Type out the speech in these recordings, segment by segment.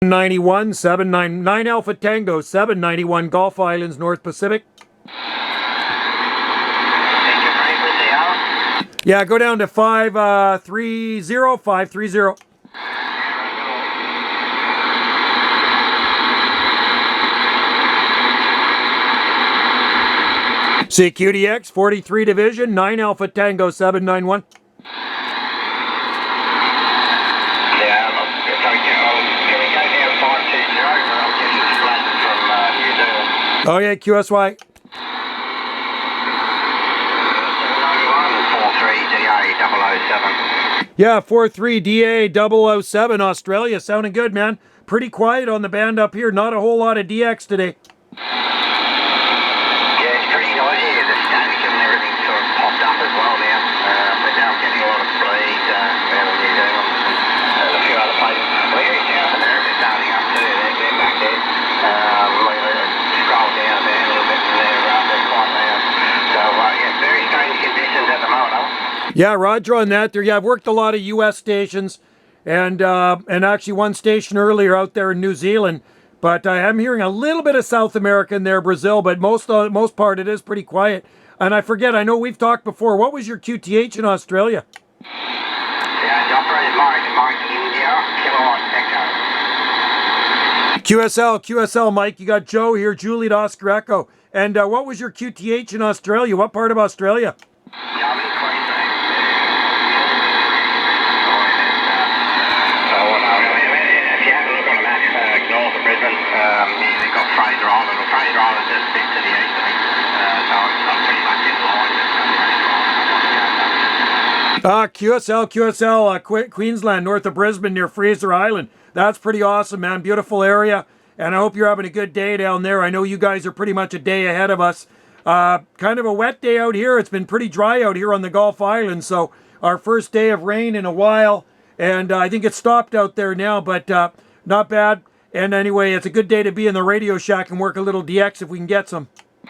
91, 799 Alpha Tango, 791 Gulf Islands, North Pacific. Yeah, go down to 530, 530. CQDX, 43 Division, 9 Alpha Tango, 791. Oh yeah, QSY. 43DA007. Yeah, 43DA007, Australia. Sounding good, man. Pretty quiet on the band up here. Not a whole lot of DX today. Yeah, it's pretty noisy. The static and everything sort of popped up as well now. But now I'm getting a lot of bleed down in New Zealand and a few other places. Well, yeah, South America's starting up too. They're back there. Scroll down there a little bit and they're quite loud. So, yeah, very strange conditions at the moment. Yeah, Roger on that there. Yeah, I've worked a lot of U.S. stations and actually one station earlier out there in New Zealand. But I am hearing a little bit of South America in there, Brazil, but most part it is pretty quiet. And I forget, I know we've talked before. What was your QTH in Australia? Yeah, the operator Mike India, Kilowatt Echo. QSL, Mike. You got Joe here, Juliet Oscar Echo. And what was your QTH in Australia? What part of Australia? Yeah, I'm in Queensland. If you have a look on a map north of Brisbane, you've got Fraser Island. Well, Fraser Island's just a bit to the east of me. So I'm pretty much in line. QSL, Queensland, north of Brisbane near Fraser Island. That's pretty awesome, man. Beautiful area. And I hope you're having a good day down there. I know you guys are pretty much a day ahead of us. Kind of a wet day out here. It's been pretty dry out here on the Gulf Islands. So our first day of rain in a while. And I think it's stopped out there now, but not bad. And anyway, it's a good day to be in the Radio Shack and work a little DX if we can get some. We had a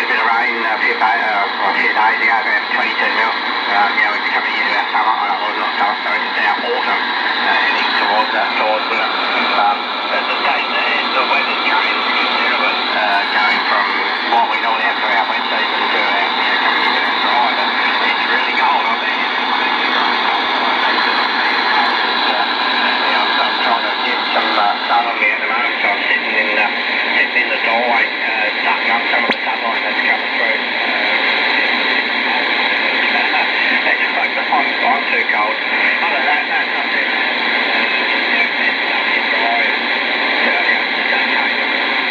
bit of rain a few days ago, about 22 mil. We're coming into our summer, or not summer, sorry, it's our autumn, heading towards winter. But the weather's changed considerably, going from what we normally have for our wet season to our coming into our dry. But it's really cold on there. I'm trying to get some sun on me at the moment, so I'm sitting in the doorway, sucking up some of the sunlight that's coming through. I'm too cold. Other than that, that's not too bad. It's dry.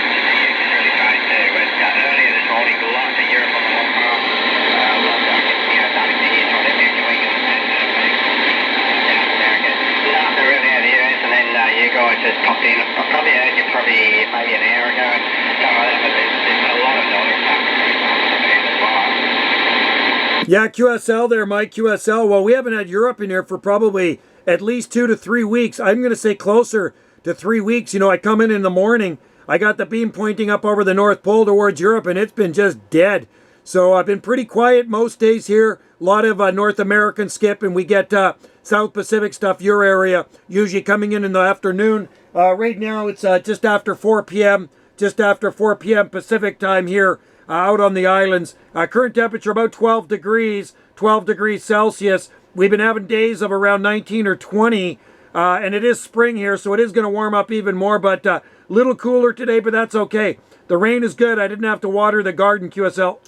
It's really strange too. Earlier this morning, lots of Europe on the hot path. Starting to hear from the Midway and South America. Nothing really out of the US, and then you guys just popped in. I probably heard you maybe an hour ago, something like that, but there's a lot of noise happening as well. Yeah, QSL there, Mike, QSL. Well, we haven't had Europe in here for probably at least 2 to 3 weeks. I'm going to say closer to 3 weeks. You know, I come in the morning, I got the beam pointing up over the North Pole towards Europe, and it's been just dead. So I've been pretty quiet most days here. A lot of North American skip, and we get South Pacific stuff, your area, usually coming in the afternoon. Right now, it's just after 4 p.m., just after 4 p.m. Pacific time here out on the islands. Current temperature about 12 degrees Celsius. We've been having days of around 19 or 20, and it is spring here, so it is going to warm up even more, but a little cooler today, but that's okay. The rain is good. I didn't have to water the garden, QSL.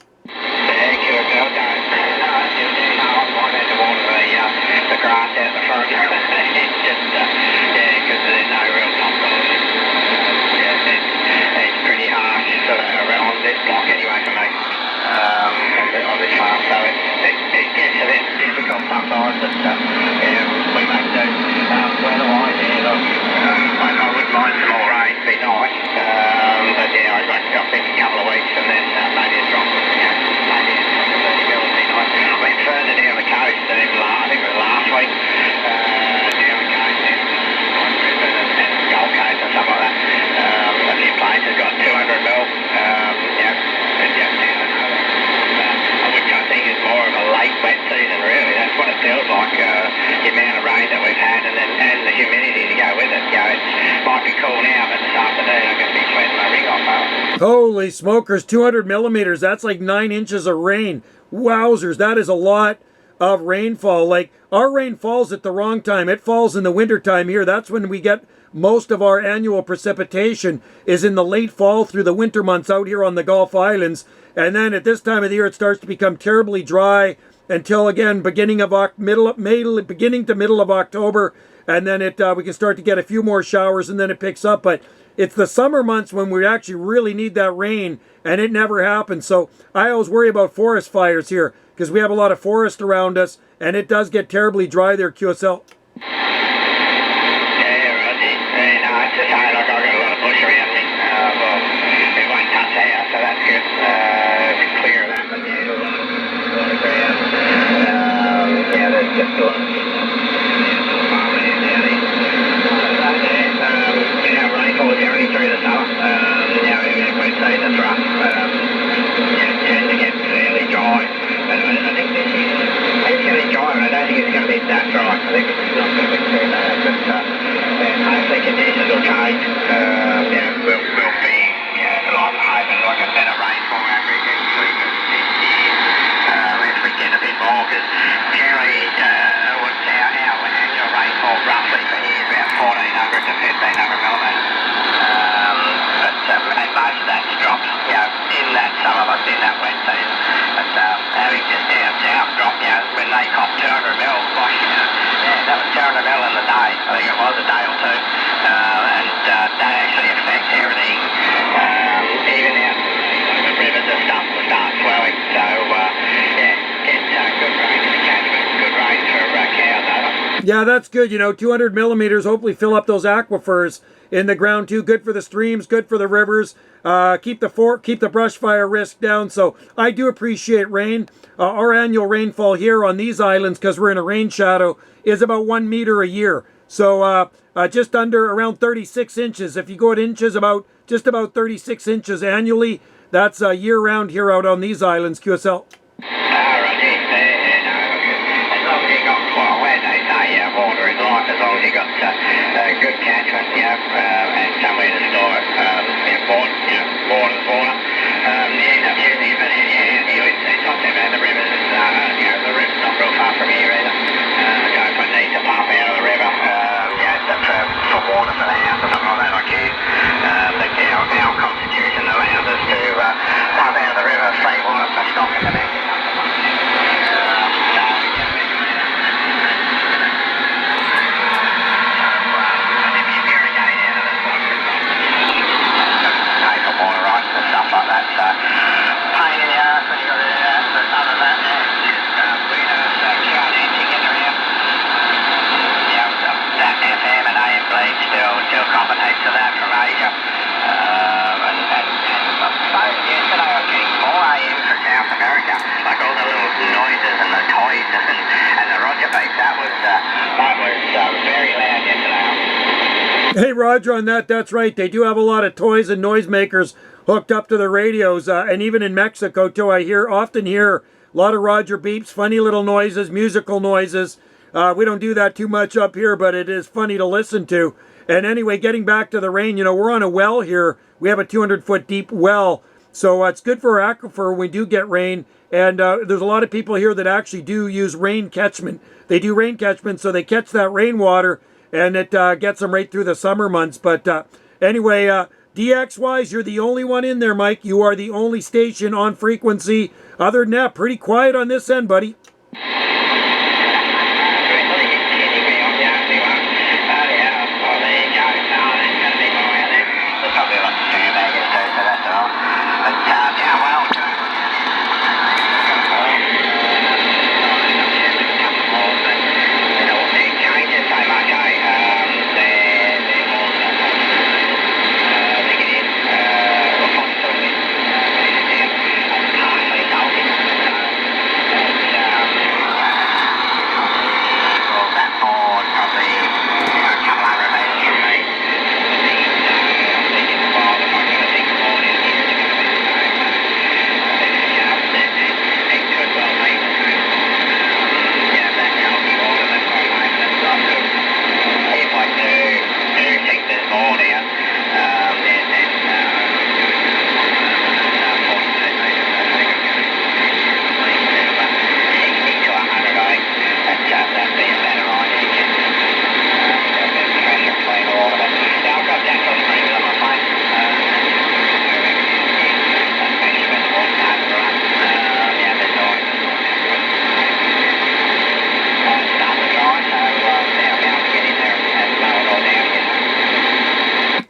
The grass out the front. It's just, because there's no real topsoil. It's pretty harsh sort of around this block anyway for me, on this farm. So it gets a bit difficult sometimes, but we make do. Weather-wise, I wouldn't mind some more rain, it'd be nice. But I think a couple of weeks and then maybe a drop of, maybe a drop of 30 mil would be nice. I mean, further down the coast, I think it was last week, down the coast, like Brisbane and Gold Coast and stuff like that. A few places got 200 mil, it's just down and over. Which I think is more of a late wet season, really. That's what it feels like. cool now, but this afternoon I'm going to be sweating my rig off, though. Holy smokers, 200 millimeters. That's like 9 inches of rain. Wowzers, that is a lot of rainfall. Like, our rain falls at the wrong time. It falls in the winter time here. That's when we get most of our annual precipitation, is in the late fall through the winter months out here on the Gulf Islands. And then at this time of the year, it starts to become terribly dry until, again, beginning to middle of October. And then we can start to get a few more showers, and then it picks up. But it's the summer months when we actually really need that rain, and it never happens. So I always worry about forest fires here, because we have a lot of forest around us, and it does get terribly dry there, QSL. It's just hard, like I've got a lot of bush around me. Well, it won't touch the house, so that's good. It's clear of that, but yeah, a lot of ground. Yeah, there's just a lot of farmland down here. Rainfall generally through the summer. Even if we say it's rough, it tends to get fairly dry. But I think this year, it's going to be dry, but I don't think it's going to be that dry. I think it's not going to be too bad, but hopefully conditions will change. We'll be, hoping like a better rainfall average each week this year. If we get a bit more, because generally what's our annual rainfall roughly for here is about 1,400 to 1,500 millimetres. And most of that's dropped, in that summer months, in that wet season. But having just down south dropped, when they caught 200 mil, that was 200 mil in the day. I think it was a day or two. And that actually affects everything, even out the rivers and stuff will start swelling. So, get good rain for catchment, good rain for cows over. Yeah, that's good. 200 millimeters, hopefully fill up those aquifers in the ground too. Good for the streams, good for the rivers. Keep the brush fire risk down. So I do appreciate rain. Our annual rainfall here on these islands, because we're in a rain shadow, is about 1 meter a year. So just under around 36 inches. If you go at inches, just about 36 inches annually. That's year round here out on these islands, QSL. Water is life, as long as you got good catchment, and somewhere to store it. Water's water. It's not too bad. The river's, the river's not real far from here either. Don't put need to pump out of the river, for water for the house or something like that, like you. Our constitution allows us to pump out of the river free water for stock in the bank. Still compensates to that from Asia. And yesterday I was getting more AM for South America, like all the little noises and the toys and the Roger beats. That was very loud yesterday. Hey, Roger, on that's right. They do have a lot of toys and noisemakers hooked up to the radios, and even in Mexico too. I often hear a lot of Roger beeps, funny little noises, musical noises. We don't do that too much up here, but it is funny to listen to. And anyway, getting back to the rain, we're on a well here. We have a 200-foot deep well, so it's good for our aquifer when we do get rain. And there's a lot of people here that actually do use rain catchment. They do rain catchment, so they catch that rainwater, and it gets them right through the summer months. But anyway, DX-wise, you're the only one in there, Mike. You are the only station on frequency. Other than that, pretty quiet on this end, buddy.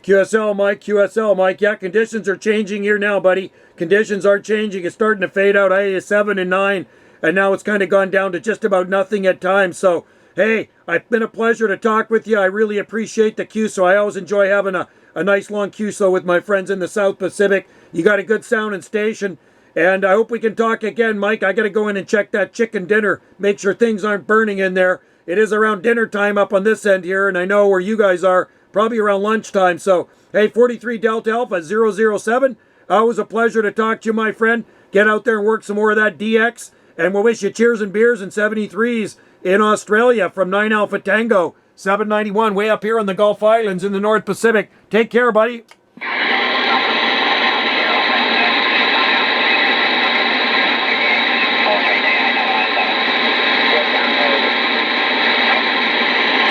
QSL, Mike, QSL, Mike. Yeah, conditions are changing here now, buddy. Conditions are changing. It's starting to fade out. I 7 and 9, and now it's kind of gone down to just about nothing at times. So, hey, it's been a pleasure to talk with you. I really appreciate the QSO. I always enjoy having a nice long QSO with my friends in the South Pacific. You got a good sounding station. And I hope we can talk again, Mike. I got to go in and check that chicken dinner. Make sure things aren't burning in there. It is around dinner time up on this end here, and I know where you guys are, probably around lunchtime. So, hey, 43 Delta Alpha 007, always a pleasure to talk to you, my friend. Get out there and work some more of that DX, and we'll wish you cheers and beers and 73s in Australia from 9 Alpha Tango 791, way up here on the Gulf Islands in the North Pacific. Take care, buddy.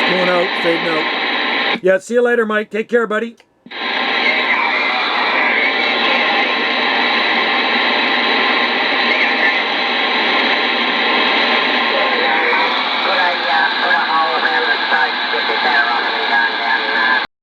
Going out, fading out. Yeah, see you later, Mike. Take care, buddy.